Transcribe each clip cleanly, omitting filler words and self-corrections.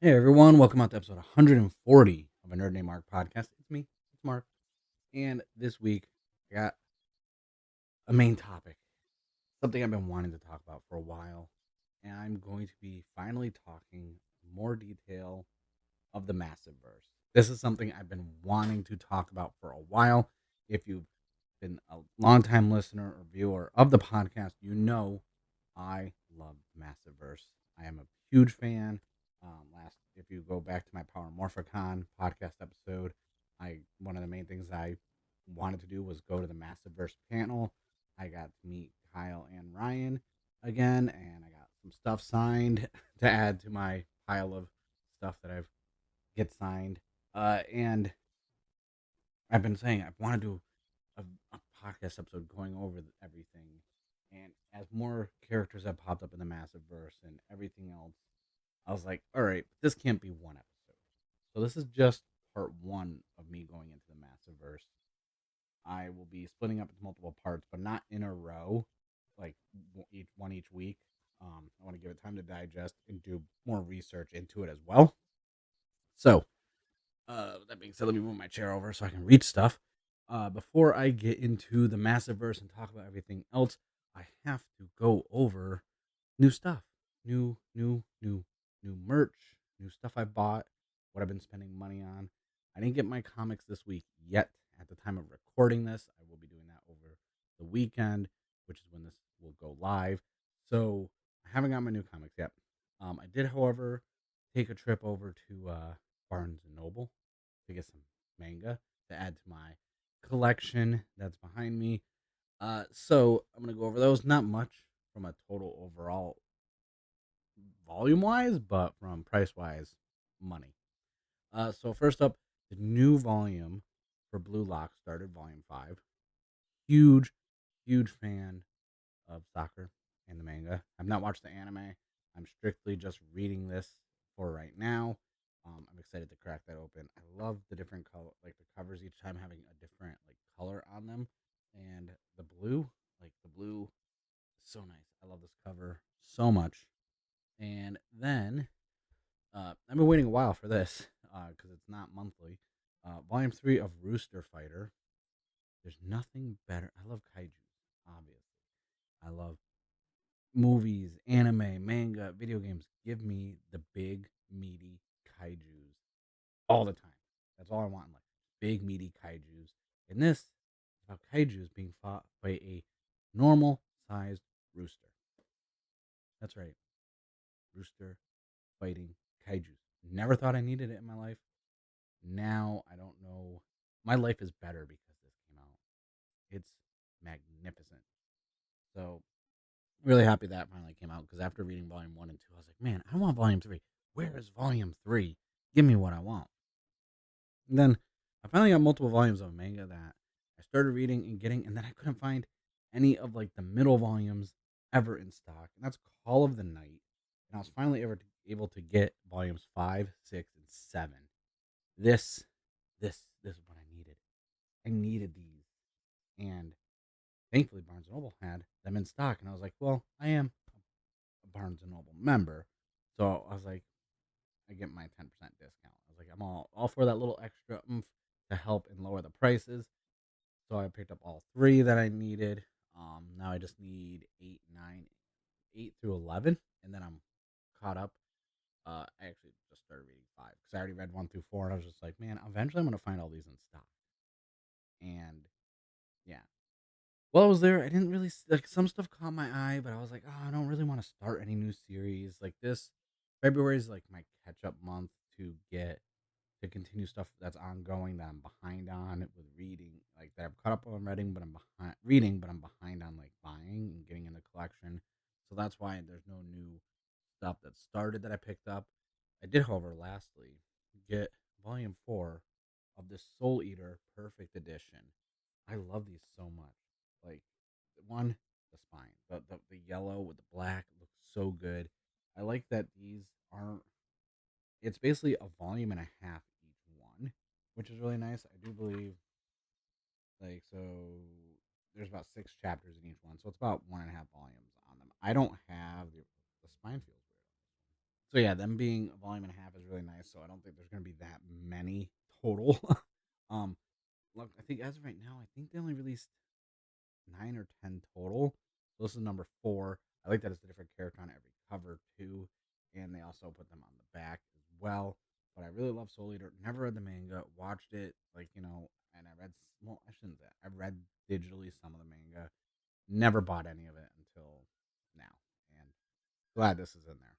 Hey everyone, welcome out to episode 140 of a Nerd Named Mark podcast. It's me, it's Mark, and this week I got a main topic, something I've been wanting to talk about for a while, and I'm going to be finally talking more detail of the MassiveVerse. This is something I've been wanting to talk about for a while. If you've been a longtime listener or viewer of the podcast, you know I love MassiveVerse. I am a huge fan. If you go back to my Power Morphicon podcast episode, I one of the main things I wanted to do was go to the MassiveVerse panel. I got to meet Kyle and Ryan again, and I got some stuff signed to add to my pile of stuff that I've get signed. And I've been saying I want to do a podcast episode going over everything. And as more characters have popped up in the Massive Verse and everything else, I was like, all right, this can't be one episode. So this is just part one of me going into the Massive Verse. I will be splitting up into multiple parts, but not in a row, like each week. I want to give it time to digest and do more research into it as well. So that being said, let me move my chair over so I can reach stuff. Before I get into the massive verse and talk about everything else, I have to go over new stuff, new merch, new stuff I bought, what I've been spending money on. I didn't get my comics this week yet. At the time of recording this, I will be doing that over the weekend, which is when this will go live. So I haven't got my new comics yet. I did, however, take a trip over to Barnes and Noble to get some manga to add to my collection that's behind me. So I'm gonna go over those. Not much from a total overall volume wise, but from price wise, money. So first up, the new volume for Blue Lock started, volume 5. Huge, huge fan of soccer and the manga. I've not watched the anime. I'm strictly just reading this for right now. I'm excited to crack that open. I love the different color, like the covers each time having a different like color on them, and the blue, is so nice. I love this cover so much. And then I've been waiting a while for this because it's not monthly. Volume 3 of Rooster Fighter. There's nothing better. I love kaiju, obviously. I love movies, anime, manga, video games. Give me the big, meaty kaijus all the time. That's all I want in life. Big, meaty kaijus. And this is about kaijus being fought by a normal sized rooster. That's right. Rooster fighting kaijus. Never thought I needed it in my life. Now I don't know. My life is better because this came out. It's magnificent. So really happy that finally came out because after reading volume 1 and 2, I was like, man, I want volume 3. Where is volume 3? Give me what I want. And then I finally got multiple volumes of manga that I started reading and getting, and then I couldn't find any of like the middle volumes ever in stock. And that's Call of the Night. And I was finally able to get volumes 5, 6, and 7. This, this is what I needed. I needed these. And thankfully Barnes and Noble had them in stock. And I was like, well, I am a Barnes and Noble member. So I was like, I get my 10% discount. I was like, I'm all for that little extra oomph to help and lower the prices. So I picked up all three that I needed. Now I just need 8 through 11, and then I'm caught up. I actually just started reading 5 because I already read 1 through 4, and I was just like, man, eventually I'm gonna find all these in stock. And yeah, while I was there, I didn't really like some stuff caught my eye, but I was like, oh, I don't really want to start any new series like this. February is like my catch up month to get to continue stuff that's ongoing that I'm behind on with reading, like that I'm caught up on reading, but I'm behind reading, but I'm behind on like buying and getting in the collection. So that's why there's no new stuff that started that I picked up. I did, however, lastly get volume 4 of the Soul Eater Perfect Edition. I love these so much. Like one, the spine, the yellow with the black looks so good. I like that these aren't. It's basically a volume and a half each one, which is really nice. I do believe like so. There's about 6 chapters in each one, so it's about 1.5 volumes on them. I don't have the spine feels weird. So yeah, them being a volume and a half is really nice. So I don't think there's gonna be that many total. um, look, I think as of right now, I think they only released 9 or 10 total. So this is number four. I like that it's a different character on every cover too, and they also put them on the back as well. But I really love Soul Eater. Never read the manga, watched it and I read. Well, I shouldn't say I read digitally some of the manga. Never bought any of it until now, and glad this is in there.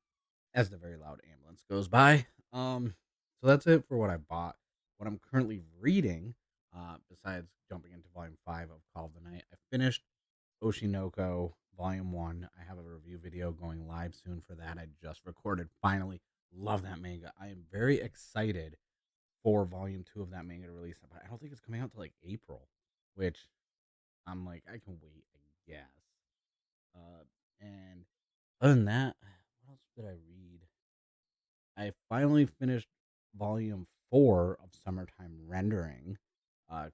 As the very loud ambulance goes by. So that's it for what I bought. What I'm currently reading, besides jumping into volume 5 of Call of the Night, I finished Oshinoko Volume 1. I have a review video going live soon for that. I just recorded. Finally, love that manga. I am very excited for Volume 2 of that manga to release. But I don't think it's coming out till like April, which I'm like, I can wait, I guess. And other than that, what else did I read? I finally finished volume 4 of Summertime Rendering. Because,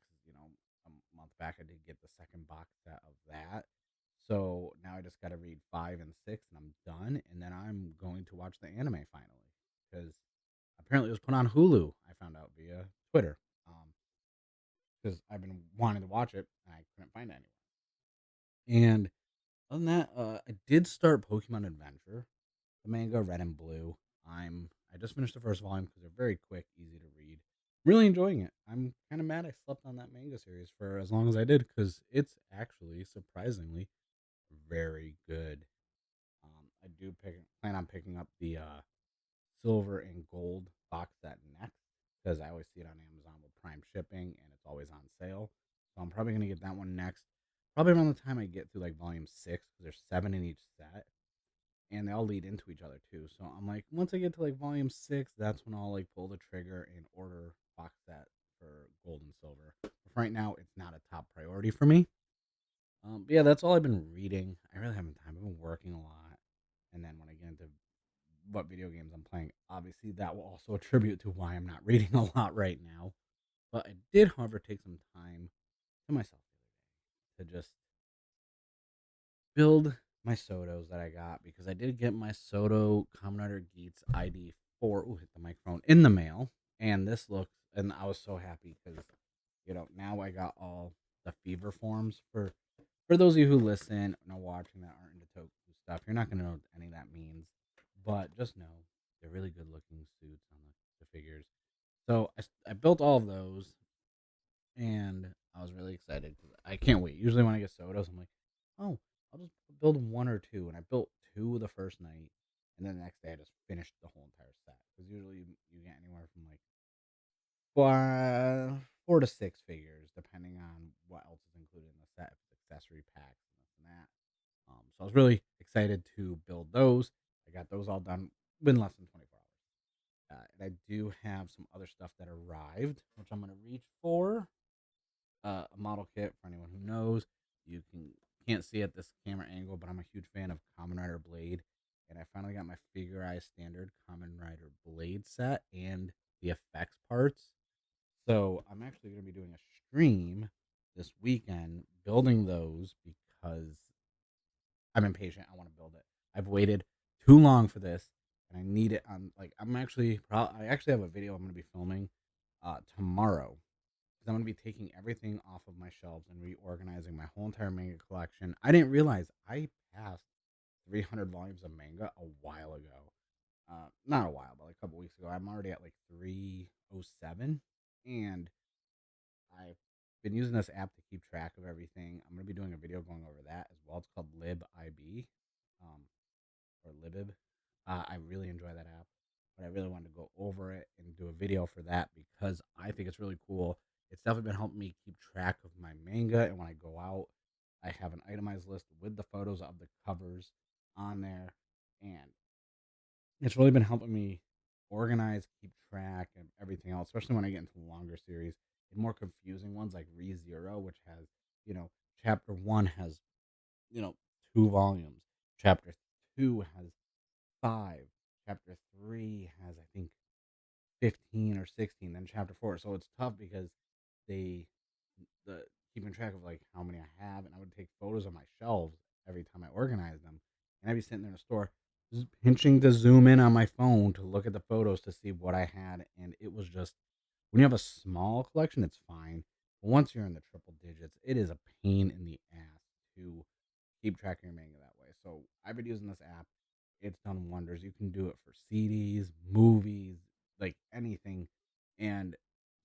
a month back I did get the second box set of that. So now I just got to read 5 and 6 and I'm done. And then I'm going to watch the anime finally. Because apparently it was put on Hulu, I found out via Twitter. Because I've been wanting to watch it and I couldn't find it anywhere. And other than that, I did start Pokemon Adventure, the manga Red and Blue. I just finished the first volume because they're very quick, easy to read. Really enjoying it. I'm kind of mad I slept on that manga series for as long as I did because it's actually surprisingly very good. I do plan on picking up the silver and gold box set next because I always see it on Amazon with Prime shipping and it's always on sale. So I'm probably gonna get that one next. Probably around the time I get through like volume 6 because there's 7 in each set and they all lead into each other too. So I'm like, once I get to like volume 6, that's when I'll like pull the trigger and order box set for gold and silver. But for right now, it's not a top priority for me. But yeah, that's all I've been reading. I really haven't time. I've been working a lot, and then when I get into what video games I'm playing, obviously that will also attribute to why I'm not reading a lot right now. But I did, however, take some time to myself the other day to just build my Sotos that I got because I did get my Soto Kamen Rider Geats ID 4. Ooh, hit the microphone in the mail, and this looks, and I was so happy because now I got all the fever forms for those of you who listen and are watching that aren't into Toku stuff. You're not gonna know what any of that means, but just know they're really good looking suits on the figures. So I built all of those and I was really excited. I can't wait. Usually when I get sodas, I'm like, oh, I'll just build one or two, and I built two the first night, and then the next day I just finished the whole entire set because usually you get anywhere from like 4 to 6 figures depending on what else is included in the set, if it's accessory packs and this and that. So I was really excited to build those. I got those all done in less than 24 hours. And I do have some other stuff that arrived, which I'm going to reach for a model kit for anyone who knows. You can't see at this camera angle, but I'm a huge fan of Kamen Rider Blade, and I finally got my Figure Eye Standard Kamen Rider Blade set and the effects parts. So I'm actually going to be doing a stream this weekend building those because I'm impatient. I want to build it. I've waited too long for this, and I need it on. Like I actually have a video I'm going to be filming tomorrow because I'm going to be taking everything off of my shelves and reorganizing my whole entire manga collection. I didn't realize I passed 300 volumes of manga a while ago. Not a while, but like a couple weeks ago. I'm already at like 307, and I've been using this app to keep track of everything. I'm going to be doing a video going over that as well. It's called LibIB, um, or Libib. I really enjoy that app, but I really wanted to go over it and do a video for that because I think it's really cool. It's definitely been helping me keep track of my manga, and when I go out, I have an itemized list with the photos of the covers on there, and it's really been helping me organize, keep track, and everything else, especially when I get into longer series and more confusing ones like ReZero, which has, chapter one has, you know, 2 volumes. Chapter two has five. Chapter three has, I think, 15 or 16. Then chapter four. So it's tough because they, the keeping track of like how many I have, and I would take photos of my shelves every time I organize them, and I'd be sitting there in a store. pinching to zoom in on my phone to look at the photos to see what I had, and it was just when you have a small collection, it's fine. But once you're in the triple digits, it is a pain in the ass to keep track of your manga that way. So I've been using this app. It's done wonders. You can do it for CDs, movies, like anything. And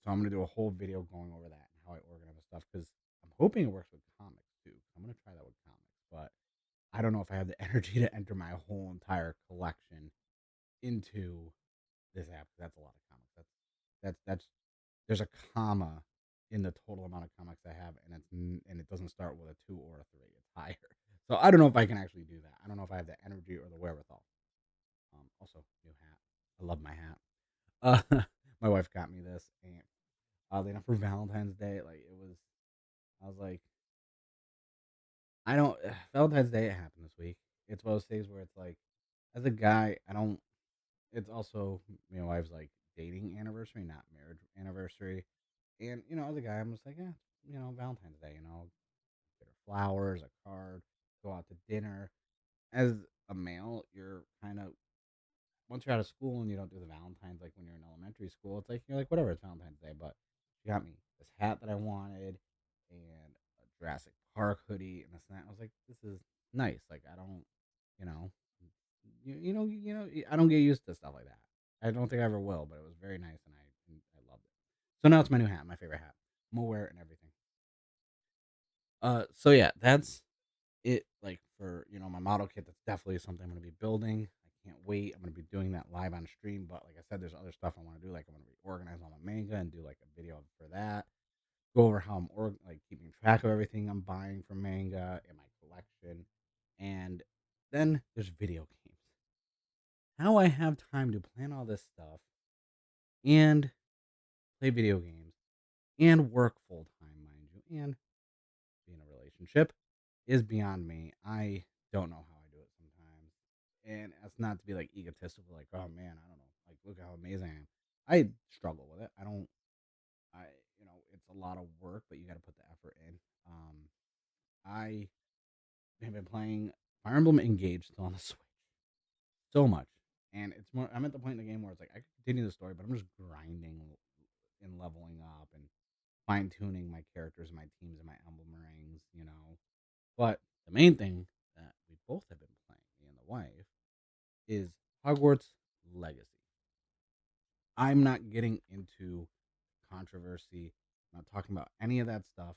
so I'm gonna do a whole video going over that and how I organize my stuff because I'm hoping it works with comics too. I'm gonna try that with comics, but I don't know if I have the energy to enter my whole entire collection into this app. That's a lot of comics. That's there's a comma in the total amount of comics I have, and it doesn't start with a two or a three. It's higher. So I don't know if I can actually do that. I don't know if I have the energy or the wherewithal. Also, new hat. I love my hat. My wife got me this, and oddly enough, for Valentine's Day, like it was. I was like, I don't. Valentine's Day it happened this week. It's one of those things where it's like, as a guy, I don't. It's also my wife's like dating anniversary, not marriage anniversary. And as a guy, I'm just like, yeah, Valentine's Day. Get her flowers, a card, go out to dinner. As a male, you're kind of once you're out of school and you don't do the Valentine's like when you're in elementary school. It's like you're like whatever, it's Valentine's Day. But she got me this hat that I wanted and a Jurassic Park hoodie and this and that. I was like, this is nice. Like I don't, you know, I don't get used to stuff like that. I don't think I ever will, but it was very nice and I loved it. So now it's my new hat, my favorite hat. I'm gonna wear it and everything. So yeah, that's it. Like for my model kit, that's definitely something I'm gonna be building. I can't wait. I'm gonna be doing that live on stream. But like I said, there's other stuff I want to do. Like I want to reorganize all my manga and do like a video for that. Go over how like keeping track of everything I'm buying from manga in my collection, and then there's video games. How I have time to plan all this stuff and play video games and work full time, mind you, and be in a relationship is beyond me. I don't know how I do it sometimes. And that's not to be like egotistical, like, oh man, I don't know. Like, look how amazing I am. I struggle with it. I don't, I, it's a lot of work, but you got to put the effort in. I have been playing Fire Emblem Engage still on the Switch so much. And it's more, I'm at the point in the game where it's like, I could continue the story, but I'm just grinding and leveling up and fine tuning my characters, my teams, and my emblem rings. But the main thing that we both have been playing, me and the wife, is Hogwarts Legacy. I'm not getting into controversy. I'm not talking about any of that stuff.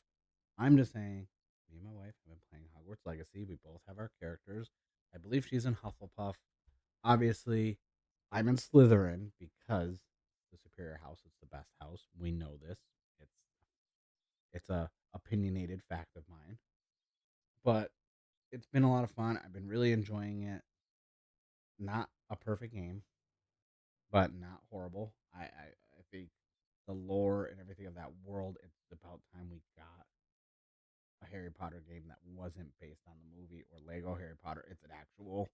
I'm just saying, me and my wife have been playing Hogwarts Legacy. We both have our characters. I believe she's in Hufflepuff. Obviously, I'm in Slytherin because the superior house is the best house. We know this. It's it's a opinionated fact of mine. But it's been a lot of fun. I've been really enjoying it. Not a perfect game, but not horrible. I think the lore and everything of that world, it's about time we got a Harry Potter game that wasn't based on the movie or Lego Harry Potter. It's an actual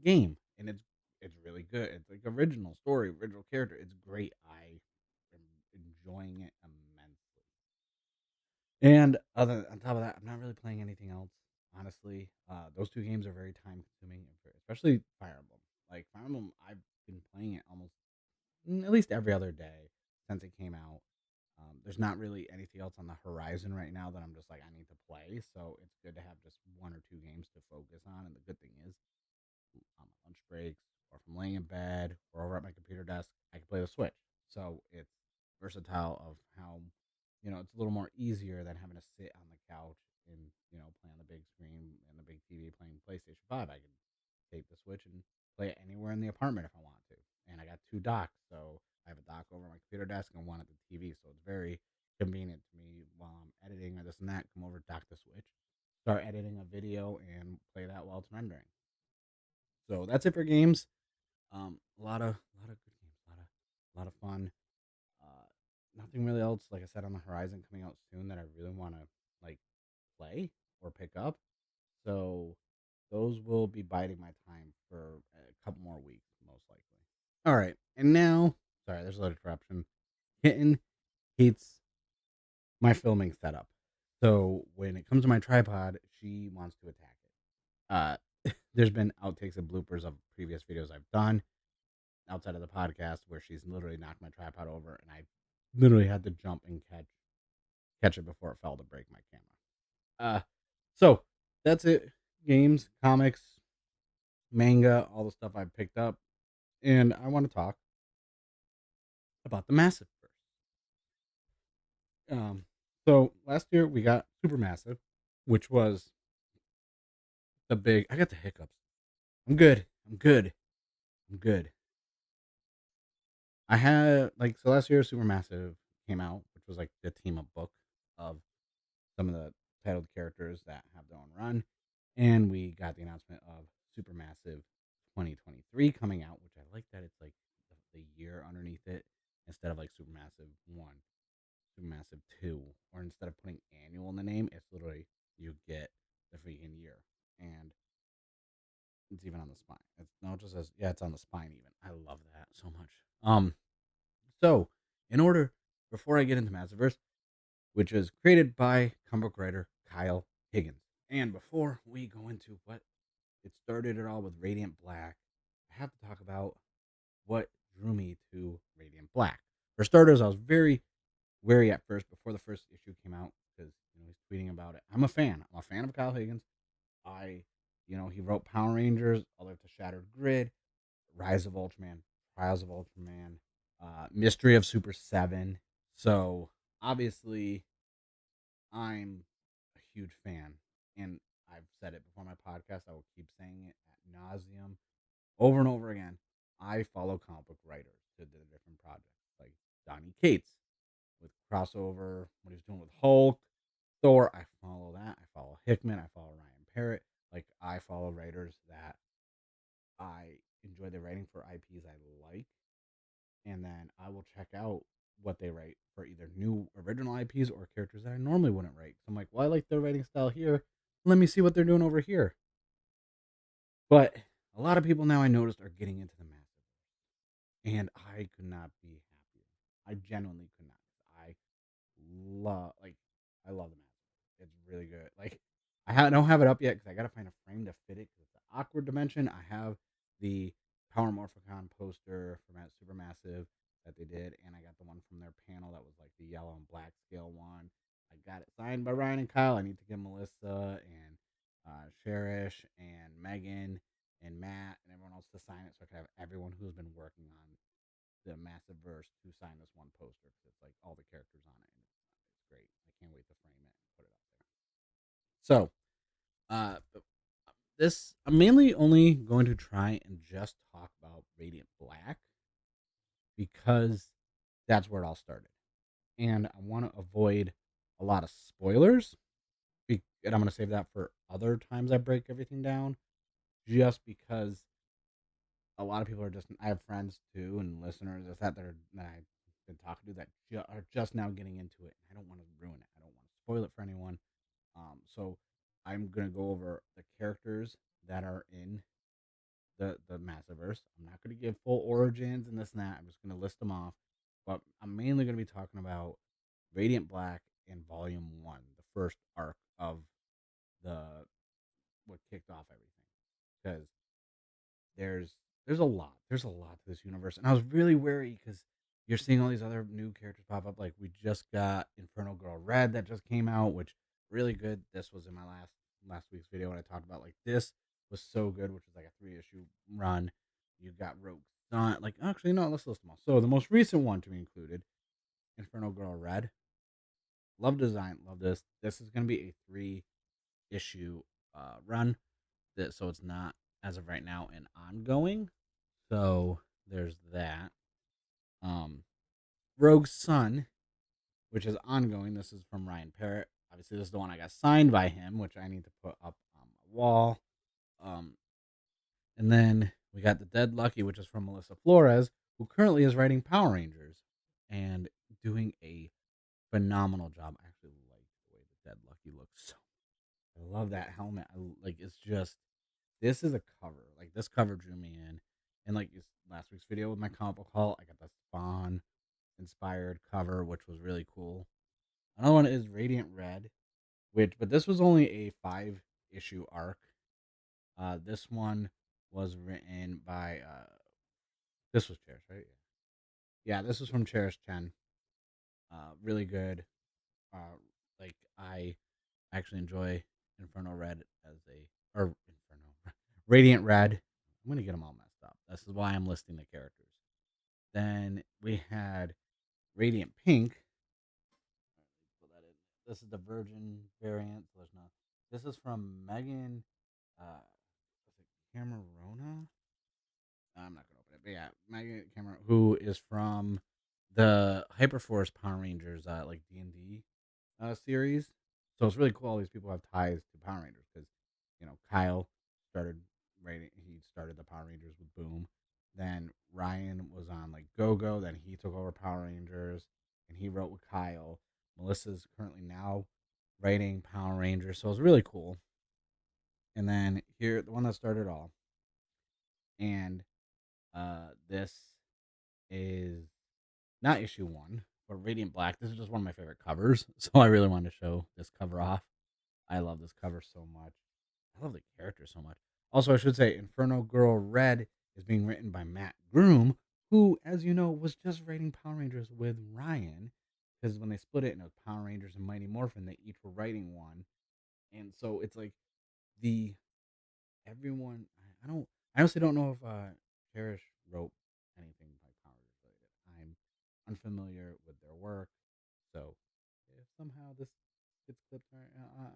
game, and it's really good. It's like original story, original character. It's great. I am enjoying it immensely. And other on top of that, I'm not really playing anything else. Honestly, those two games are very time consuming, especially Fire Emblem. Like Fire Emblem, I've been playing it almost at least every other day since it came out. There's not really anything else on the horizon right now that I'm just like I need to play. So it's good to have just one or two games to focus on. And the good thing is, on my lunch breaks or if I'm laying in bed or over at my computer desk, I can play the Switch. So it's versatile of how it's a little more easier than having to sit on the couch and play on the big screen and the big TV playing PlayStation 5. I can take the Switch and play it anywhere in the apartment if I want to. And I got two docks, so I have a dock over my computer desk and one at the TV. So it's very convenient to me while I'm editing or this and that. Come over, dock the Switch, start editing a video, and play that while it's rendering. So that's it for games. A lot of good games, a lot of fun. Uh, Nothing really else, like I said, on the horizon coming out soon that I really want to like play or pick up. So those will be biding my time for a couple more weeks, most likely. All right, and now, sorry, there's a lot of interruption. Kitten hates my filming setup, so when it comes to my tripod, she wants to attack it. There's been outtakes and bloopers of previous videos I've done outside of the podcast where she's literally knocked my tripod over, and I literally had to jump and catch it before it fell to break my camera. So that's it. Games, comics, manga, all the stuff I picked up, and I want to talk about the Massive Verse. So last year we got Supermassive, which was the big. I got the hiccups. I'm good. I'm good. I'm good. I had so last year Supermassive came out, which was like the team up book of some of the titled characters that have their own run, and we got the announcement of Supermassive 2023 coming out, which I like that it's like the year underneath it instead of like Supermassive 1, Supermassive 2, or instead of putting annual in the name, it's literally you get the freaking year, and it's even on the spine. It's no, it just says yeah, it's on the spine even. I love that so much. So in order before I get into MassiveVerse, which is created by comic book writer Kyle Higgins. And before we go into what it started it all with Radiant Black, I have to talk about what drew me to Radiant Black. For starters, I was very wary at first before the first issue came out because he's tweeting about it. I'm a fan. I'm a fan of Kyle Higgins. He wrote Power Rangers, all the way up to Shattered Grid, Rise of Ultraman, Trials of Ultraman, Mystery of Super 7. So obviously, I'm a huge fan, and I've said it before my podcast. I will keep saying it at nauseum, over and over again. I follow comic book writers to the different projects, like Donny Cates with crossover, what he's doing with Hulk, Thor. I follow that. I follow Hickman. I follow Ryan Parrott. Like I follow writers that I enjoy their writing for IPs I like, and then I will check out what they write for either new original IPs or characters that I normally wouldn't write. So I'm like, well, I like their writing style here. Let me see what they're doing over here. But a lot of people now I noticed are getting into the Massive, and I could not be happier. I genuinely could not. I I love the Massive. It's really good. Don't have it up yet because I gotta find a frame to fit it because it's an awkward dimension. I have the Power Morphicon poster from Supermassive that they did, and I got the one from their panel that was like the yellow and black scale one. I got it signed by Ryan and Kyle. I need to get Melissa and Cherish and Megan and Matt and everyone else to sign it so I can have everyone who's been working on the Massive Verse to sign this one poster because it's like all the characters on it, and it's great. I can't wait to frame it and put it up there. So, this I'm mainly only going to try and just talk about Radiant Black because that's where it all started, and I want to avoid a lot of spoilers. And I'm going to save that for other times I break everything down, just because a lot of people are just. I have friends too and listeners that I've been talking to that are just now getting into it. I don't want to ruin it. I don't want to spoil it for anyone. So I'm gonna go over the characters that are in the Massiverse. I'm not gonna give full origins and this and that. I'm just gonna list them off. But I'm mainly gonna be talking about Radiant Black in Volume One, the first arc of the what kicked off everything. Because there's there's a lot. There's a lot to this universe, and I was really wary because you're seeing all these other new characters pop up. Like we just got Infernal Girl Red that just came out, which really good. This was in my last week's video when I talked about like this was so good, which was like a 3 issue run. You got Rogue Sun. Like actually no, let's list them all. So the most recent one to be included, Infernal Girl Red. Love design. Love this. This is gonna be a 3 issue run. So it's not as of right now an ongoing. So there's that. Um, Rogue Sun, which is ongoing. This is from Ryan Parrott. Obviously, this is the one I got signed by him, which I need to put up on my wall. Um, and then we got the Dead Lucky, which is from Melissa Flores, who currently is writing Power Rangers and doing a phenomenal job. I actually like the way the Dead Lucky looks. So I love that helmet. It's just this is a cover. Like this cover drew me in. And like last week's video with my comic book haul, I got the Spawn inspired cover, which was really cool. Another one is Radiant Red, but this was only a 5 issue arc. This one was written by this was Cherish, right? Yeah, this is from Cherish Chen. Really good. Like I actually enjoy Inferno Red as a or Inferno Radiant Red. I'm gonna get them all messed up. This is why I'm listing the characters. Then we had Radiant Pink. Put that in. This is the Virgin variant. So there's not. This is from Megan. Was it Camerona? I'm not gonna open it, but yeah, Megan Cameron, who is from the Hyperforce Power Rangers, like D&D series. So it's really cool. All these people have ties to Power Rangers because Kyle started writing. He started the Power Rangers with Boom. Then Ryan was on like Go Go. Then he took over Power Rangers and he wrote with Kyle. Melissa's currently now writing Power Rangers, so it's really cool. And then here, the one that started all, and this is not issue one, but Radiant Black. This is just one of my favorite covers, so I really wanted to show this cover off. I love this cover so much. I love the character so much. Also, I should say, Inferno Girl Red is being written by Matt Groom, who, as you know, was just writing Power Rangers with Ryan. Because when they split it, and it was Power Rangers and Mighty Morphin, they each were writing one, and so it's like the everyone. I don't. I honestly don't know if Cherish wrote anything by Power Rangers related. I'm unfamiliar with their work, so if somehow this gets clipped,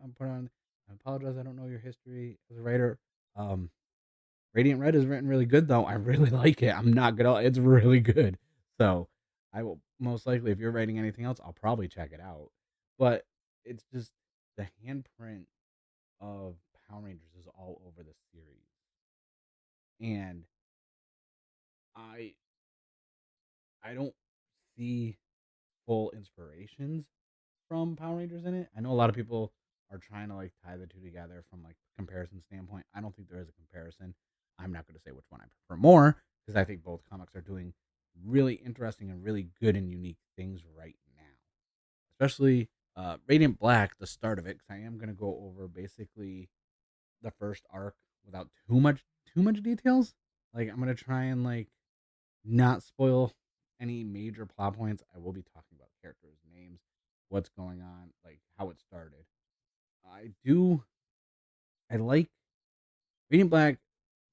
I'm put on. I apologize. I don't know your history as a writer. Um, Radiant Red is written really good, though. I really like it. I'm not gonna. It's really good. So I will most likely, if you're writing anything else, I'll probably check it out. But it's just the handprint of Power Rangers is all over the series, and I I don't see full inspirations from Power Rangers in it. I know a lot of people are trying to like tie the two together from like comparison standpoint. I don't think there is a comparison. I'm not going to say which one I prefer more because I think both comics are doing really interesting and really good and unique things right now. Especially Radiant Black, the start of it, because I am going to go over basically the first arc without too much details. Like I'm going to try and like not spoil any major plot points. I will be talking about characters' names, what's going on, like how it started. I do. I like Reading Black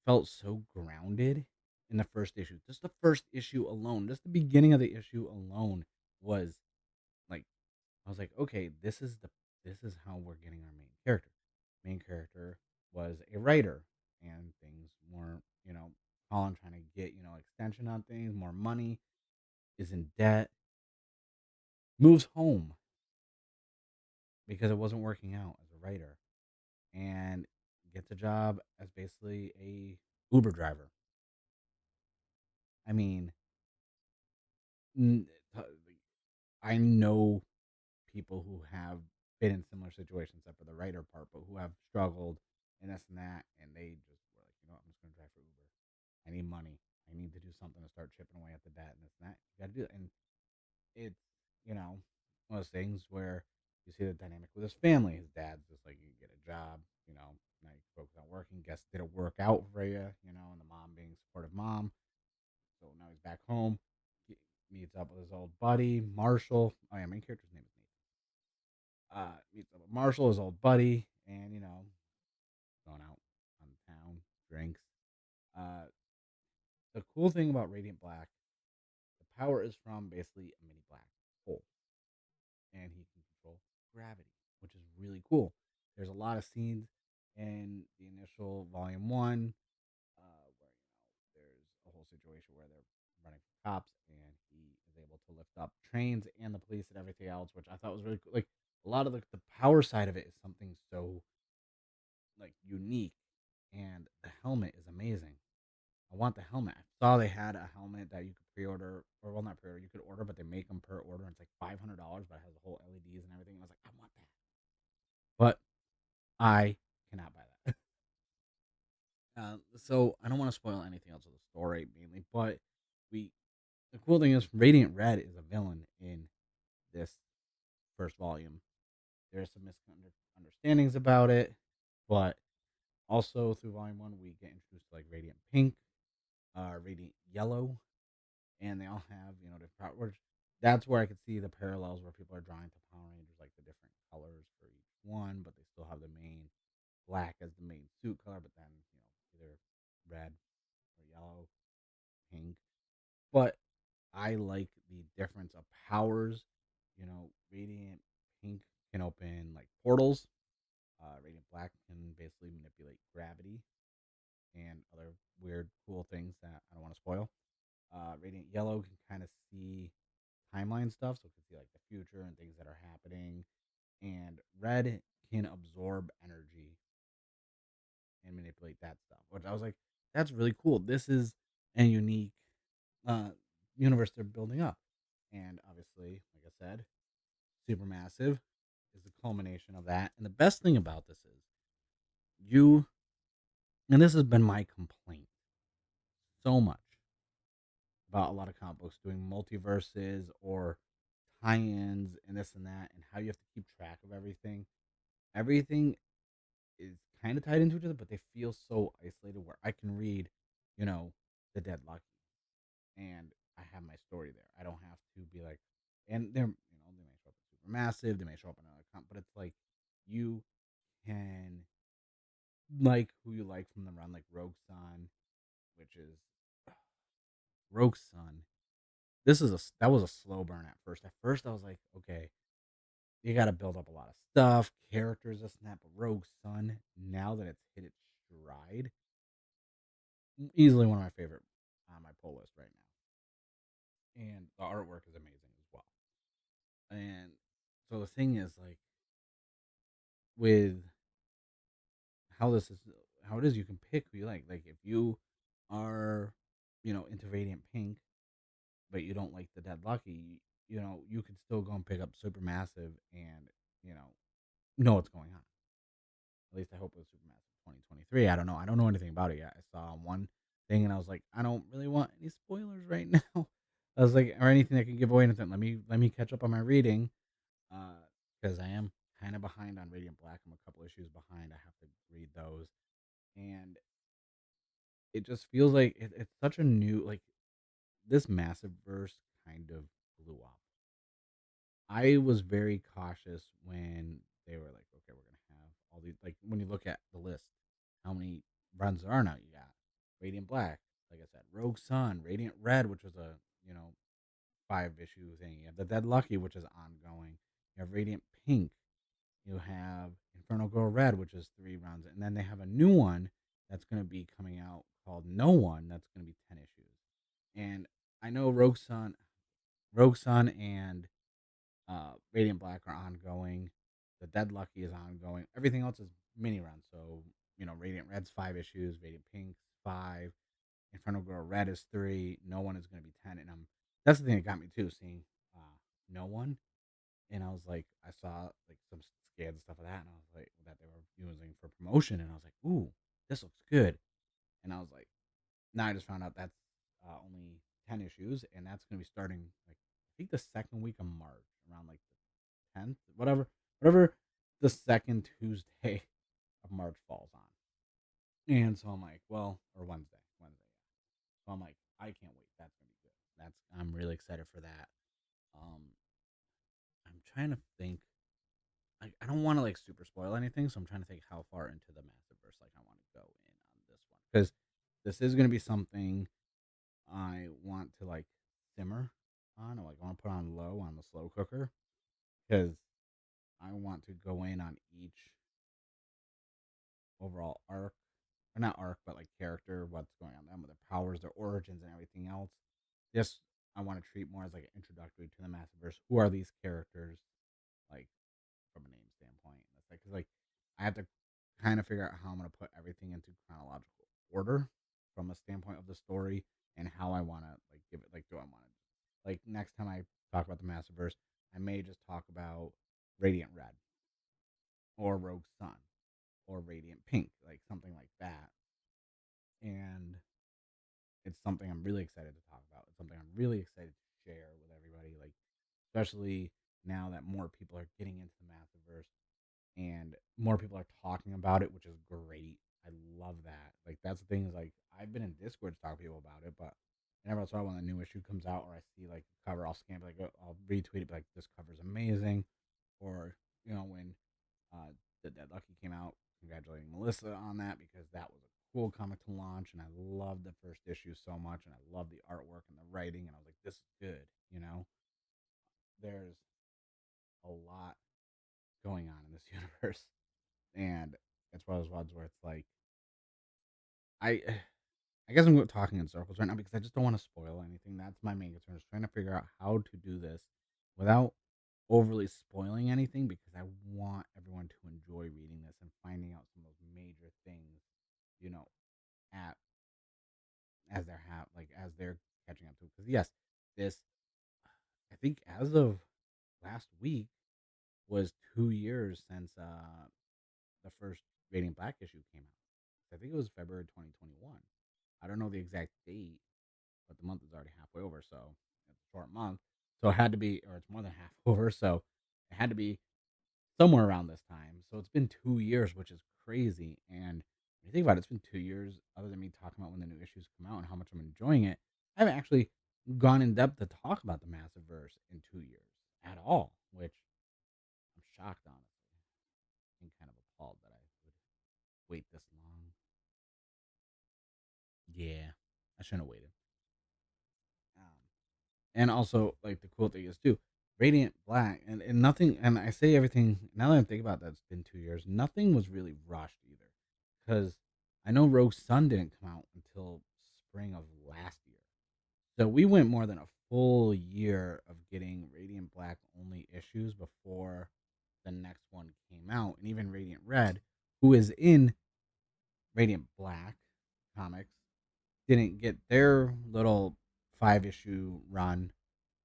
felt so grounded in the first issue. Just the first issue alone, just the beginning of the issue alone was like I was like, okay, this is how we're getting our main character. Main character was a writer, and things weren't, Colin trying to get extension on things, more money, is in debt, moves home because it wasn't working out as a writer, and gets a job as basically a Uber driver. I mean, I know people who have been in similar situations, except for the writer part, but who have struggled and this and that, and they just were like, I'm just going to drive for Uber. I need money. I need to do something to start chipping away at the debt and this and that. You got to do it, and it's one of those things where you see the dynamic with his family. His dad's just like, you get a job, now you focus on working. Guess did it work out for you, and the mom being supportive mom. So now he's back home. He meets up with his old buddy Marshall. Oh yeah, main character's name is Nathan. Meets up with Marshall, his old buddy, and going out on the town, drinks. Uh, the cool thing about Radiant Black, the power is from basically a mini black hole, and he can control gravity, which is really cool. There's a lot of scenes in the initial volume one where there's a whole situation where they're running from cops, and he is able to lift up trains and the police and everything else, which I thought was really cool. Like a lot of the power side of it is something so like unique, and the helmet is amazing. I want the helmet. I saw they had a helmet that you could pre-order, or well, not pre-order. You could order, but they make them per order. And it's like $500, but it has the whole LEDs and everything. And I was like, I want that, but I cannot buy that. So I don't want to spoil anything else of the story, mainly. But we, the cool thing is, Radiant Red is a villain in this first volume. There's some misunderstandings about it, but Also, through Volume 1, we get introduced to like Radiant Pink, Radiant Yellow, and they all have, different which that's where I could see the parallels where people are drawing to Power Rangers, like the different colors for each one, but they still have the main black as the main suit color, but then, either red or yellow, pink. But I like the difference of powers. Radiant Pink can open like portals. Radiant Black can basically manipulate gravity and other weird, cool things that I don't want to spoil. Radiant Yellow can kind of see timeline stuff, so it can see like the future and things that are happening. And Red can absorb energy and manipulate that stuff, which I was like, that's really cool. This is a unique uh, universe they're building up. And obviously, like I said, Supermassive is the culmination of that. And the best thing about this is you, and this has been my complaint so much about a lot of comic books doing multiverses or tie-ins and this and that, and how you have to keep track of everything. Everything is kind of tied into each other, but they feel so isolated. Where I can read, you know, the Dead Lucky, and I have my story there. I don't have to be like, and they're, they may show up in Supermassive, they may show up in another comp, but it's like you can like who you like from the run, like Rogue Sun, which is Rogue Sun. That was a slow burn at first. At first, I was like, okay, you got to build up a lot of stuff, characters, this and that. But Rogue Sun, now that it's hit its stride, easily one of my favorite on my pull list right now. And the artwork is amazing as well. And so the thing is, like, with how this is, how it is, you can pick who you like. Like, if you are, into Radiant Pink, but you don't like the Dead Lucky, you could still go and pick up Supermassive and, know what's going on. At least I hope it was Supermassive 2023. I don't know. I don't know anything about it yet. I saw one thing and I was like, I don't really want any spoilers right now. I was like, or anything that can give away anything. Let me catch up on my reading, because I am kind of behind on Radiant Black. I'm a couple issues behind. I have to read those, and it just feels like it's such a new, like, this massive verse kind of blew up. I was very cautious when they were like, okay, we're gonna have all these. Like, when you look at the list, how many runs there are now? You got Radiant Black, like I said, Rogue Sun, Radiant Red, which was a, 5 issue thing. You have the Dead Lucky, which is ongoing. You have Radiant Pink. You have Inferno Girl Red, which is 3 runs, and then they have a new one that's going to be coming out called No One. That's going to be 10 issues. And I know Rogue Sun, and Radiant Black are ongoing. The Dead Lucky is ongoing. Everything else is mini runs. So, Radiant Red's 5 issues, Radiant Pink's 5, Inferno Girl Red is 3. No One is going to be 10. And that's the thing that got me too, seeing No One. And I was like, I saw like some scans and stuff like that, and I was like, that they were using for promotion, and I was like, ooh, this looks good. And I was like, now I just found out that's only 10 issues, and that's going to be starting like, I think, the second week of March, around like the 10th, whatever the second Tuesday of March falls on. And so I'm like, well, or Wednesday. So I'm like, I can't wait. That's gonna be good. I'm really excited for that. Um, I'm trying to think. I don't want to like super spoil anything, so I'm trying to think how far into the MassiveVerse like I want to go in on this one, because this is gonna be something I want to like simmer on, or like I want to put on low on the slow cooker, because I want to go in on each overall arc, or not arc, but like character, what's going on them, with their powers, their origins, and everything else. This I want to treat more as like an introductory to the MassiveVerse. Who are these characters, like, from a name standpoint? That's like, because like I have to kind of figure out how I'm going to put everything into chronological order from a standpoint of the story, and how I want to like give it. Like, do I want to, like, next time I talk about the MassiveVerse, I may just talk about Radiant Red or Rogue Sun or Radiant Pink, like something like that. And it's something I'm really excited to talk about. It's something I'm really excited to share with everybody, like, especially now that more people are getting into the Massiveverse and more people are talking about it, which is great. I love that. Like that's the thing is like I've been in Discord talking to people about it, but whenever I saw when a new issue comes out or I see like a cover, I'll scan like I'll retweet it, be like this cover's amazing, or when uh, the Dead Lucky came out, congratulating Melissa on that because that was a cool comic to launch, and I loved the first issue so much, and I loved the artwork and the writing, and I was like, this is good. There's a lot going on in this universe, and it's one of those ones where it's like I I guess I'm talking in circles right now because I just don't want to spoil anything. That's my main concern is trying to figure out how to do this without overly spoiling anything because I want everyone to enjoy reading this and finding out some of those major things, you know, at as they're catching up to. Because yes, this I think as of last week was 2 years since the first Radiant Black issue came out. I think it was February 2021. I don't know the exact date, but the month is already halfway over, so it's a short month. So it had to be, or it's more than half over, so it had to be somewhere around this time. So it's been 2 years, which is crazy. And when you think about it, it's been 2 years, other than me talking about when the new issues come out and how much I'm enjoying it. I haven't actually gone in depth to talk about the Massive Verse in 2 years at all, which I'm shocked, honestly. I'm kind of appalled that I would wait this long. Yeah, I shouldn't have waited. Um, and also, like, the cool thing is, too, Radiant Black, and nothing, and I say everything, now that I'm thinking about that, it's been 2 years, nothing was really rushed either. Because I know Rogue Sun didn't come out until spring of last year. So we went more than a full year of getting Radiant Black only issues before the next one came out. And even Radiant Red, who is in Radiant Black comics, didn't get their little 5 issue run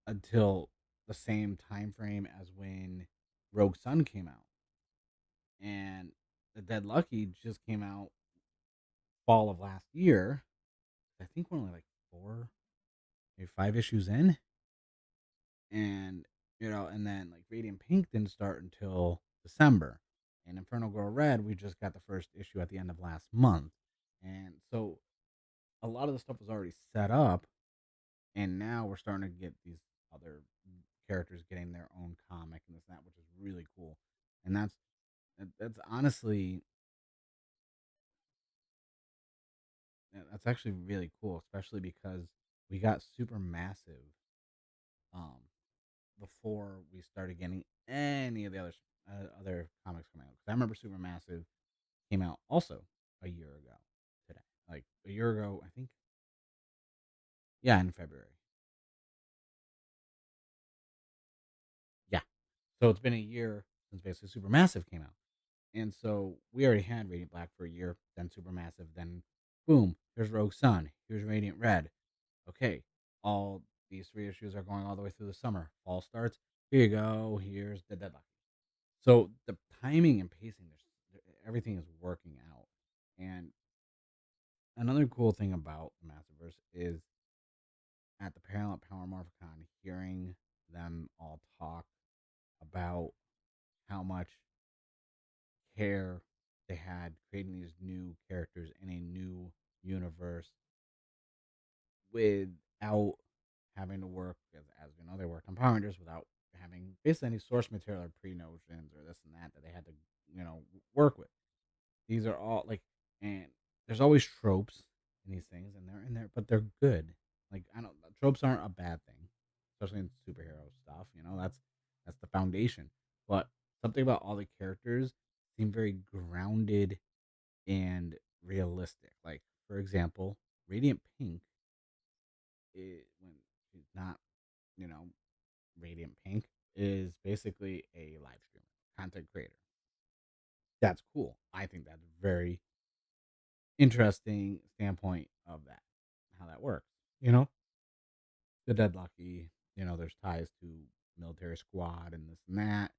until the same time frame as when Rogue Sun came out. And the Dead Lucky just came out fall of last year. I think we're only like four, maybe 5 issues in. And, and then like Radiant Pink didn't start until December. And Infernal Girl Red, we just got the first issue at the end of last month. And so a lot of the stuff was already set up. And now we're starting to get these other characters getting their own comic and this and that, which is really cool. And that's honestly that's actually really cool, especially because we got super massive um before we started getting any of the other comics coming out. Because I remember Supermassive came out also a year ago today, like a year ago, I think. Yeah, in February. Yeah, so it's been a year since basically Supermassive came out, and so we already had Radiant Black for a year, then Supermassive, then boom, here's Rogue Sun, here's Radiant Red. Okay, all these 3 issues are going all the way through the summer. Fall starts. Here you go. Here's the deadline. So the timing and pacing, everything is working out. And another cool thing about the Massiverse is at the panel at Power Morphicon, hearing them all talk about how much care they had creating these new characters in a new universe without having to work as we know they worked on Power Rangers without having basically any source material or pre notions or this and that they had to work with. These are all like, and there's always tropes in these things, and they're in there, but they're good. Like I don't, tropes aren't a bad thing, especially in superhero stuff. That's the foundation. But something about all the characters seem very grounded and realistic. Like for example, Radiant Pink, when she's not, you know, Radiant Pink, is basically a live streamer, content creator. That's cool. I think that's very interesting standpoint of that, how that works. You know, the Dead Lucky, there's ties to military squad and this and that.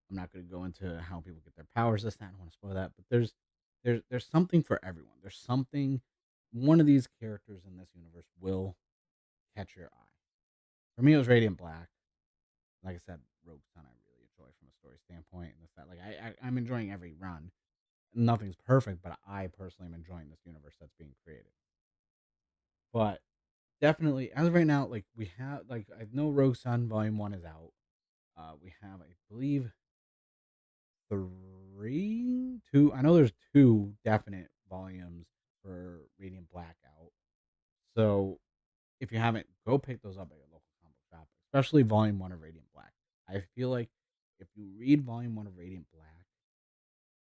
I'm not going to go into how people get their powers. This, that. I don't want to spoil that, but there's something for everyone. There's something. One of these characters in this universe will catch your eye. For me, it was Radiant Black. Like I said, Rogue Sun, I really enjoy from a story standpoint and this that. Like I'm enjoying every run. nothing's perfect, but I personally am enjoying this universe that's being created. But definitely, as of right now, like we have, like I know Rogue Sun Volume One is out. We have, I believe, three, two. I know there's two definite volumes for Radiant Black out. So if you haven't, go pick those up at your local comic book shop, especially Volume One of Radiant Black. I feel like if you read Volume One of Radiant Black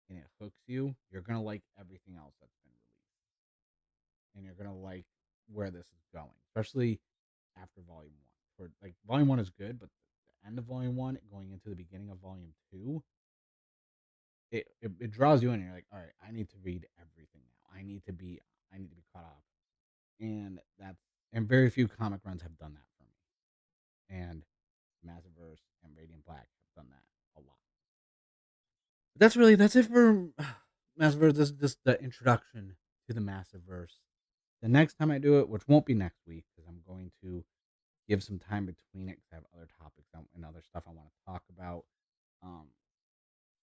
and it hooks you, you're gonna like everything else that's been released, and you're gonna like where this is going, especially after Volume One. For like Volume One is good, but the end of Volume One going into the beginning of Volume Two, it draws you in. And you're like, all right, I need to read everything now. I need to be caught up, and that's and very few comic runs have done that for me. And MassiveVerse and Radiant Black have done that a lot. But that's it for MassiveVerse. This is just the introduction to the MassiveVerse. The next time I do it, which won't be next week, because I'm going to give some time between it because I have other topics and other stuff I want to talk about. Um,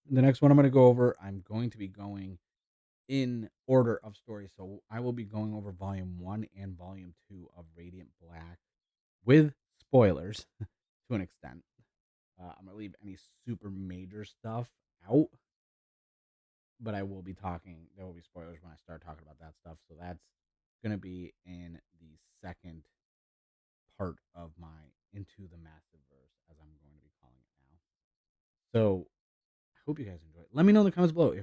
the next one I'm going to go over, I'm going to be going in order of story. So I will be going over volume one and volume two of Radiant Black with spoilers to an extent. I'm going to leave any super major stuff out, but I will be talking. There will be spoilers when I start talking about that stuff. So that's going to be in the second part of my Into the Massive Verse, as I'm going to be calling it now. So I hope you guys enjoy it. Let me know in the comments below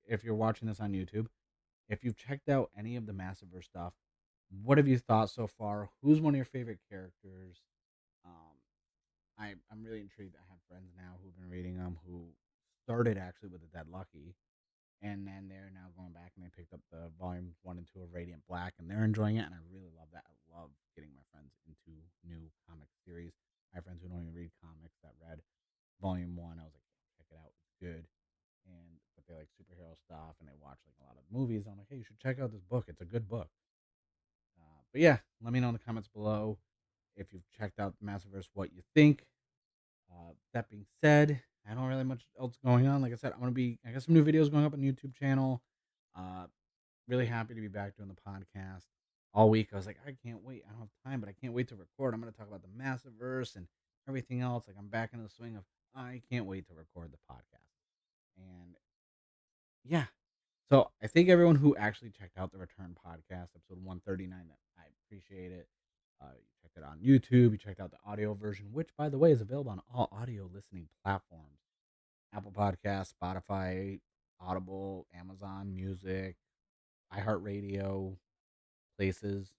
if you're watching this on YouTube, if you've checked out any of the MassiveVerse stuff. What have you thought so far? Who's one of your favorite characters? Um, I'm really intrigued. I have friends now who've been reading them who started actually with the Dead Lucky, and then they're now going back and they picked up the volume one and two of Radiant Black, and they're enjoying it. And I really love that. I love getting my friends into new comic series. I have friends who don't even read comics that read volume one. I was like, check it out, it's good. And but they like superhero stuff and they watch like a lot of movies. I'm like, hey, you should check out this book. It's a good book. But yeah, let me know in the comments below if you've checked out MassiveVerse, what you think. That being said, I don't really much else going on. Like I said, I got some new videos going up on the YouTube channel. Uh, really happy to be back doing the podcast all week. I was like, I can't wait. I don't have time, but I can't wait to record. I'm going to talk about the MassiveVerse and everything else. Like I'm back into the swing of I can't wait to record the podcast. And yeah, so I thank everyone who actually checked out the Return podcast, episode 139. That I appreciate it. You checked it on YouTube. You checked out the audio version, which, by the way, is available on all audio listening platforms: Apple Podcasts, Spotify, Audible, Amazon Music, iHeartRadio, places.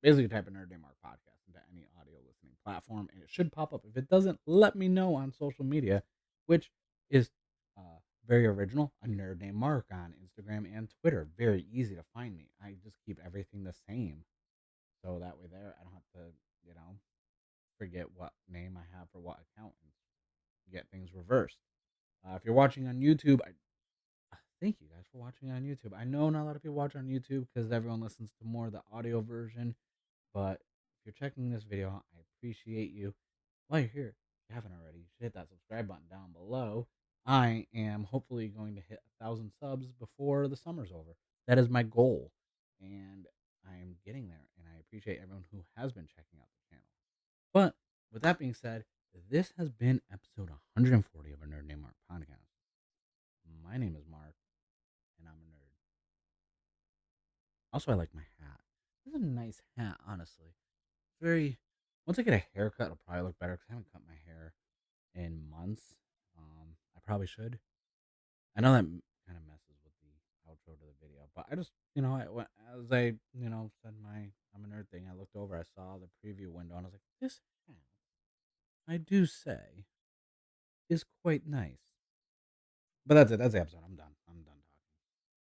Basically, type in Nerd Day Mark podcast into any audio listening platform, and it should pop up. If it doesn't, let me know on social media, which is very original. A Nerd Named Mark on Instagram and Twitter. Very easy to find me. I just keep everything the same, so that way there I don't have to, you know, forget what name I have for what account and get things reversed. If you're watching on YouTube, thank you guys for watching on YouTube. I know not a lot of people watch on YouTube because everyone listens to more of the audio version. But if you're checking this video, I appreciate you. While you're here, if you haven't already, you should hit that subscribe button down below. I am hopefully going to hit 1,000 subs before the summer's over. That is my goal, and I am getting there. And I appreciate everyone who has been checking out the channel. But with that being said, this has been episode 140 of a Nerd Named Mark podcast. My name is Mark, and I'm a nerd. Also, I like my hat. This is a nice hat, honestly. Very. Once I get a haircut, it'll probably look better because I haven't cut my hair in months. I probably should. I know that kind of messes with the outro to the video, but I just, as I, said my I'm a nerd thing, I looked over, I saw the preview window, and I was like, this hat, I do say, is quite nice. But that's it. That's the episode. I'm done.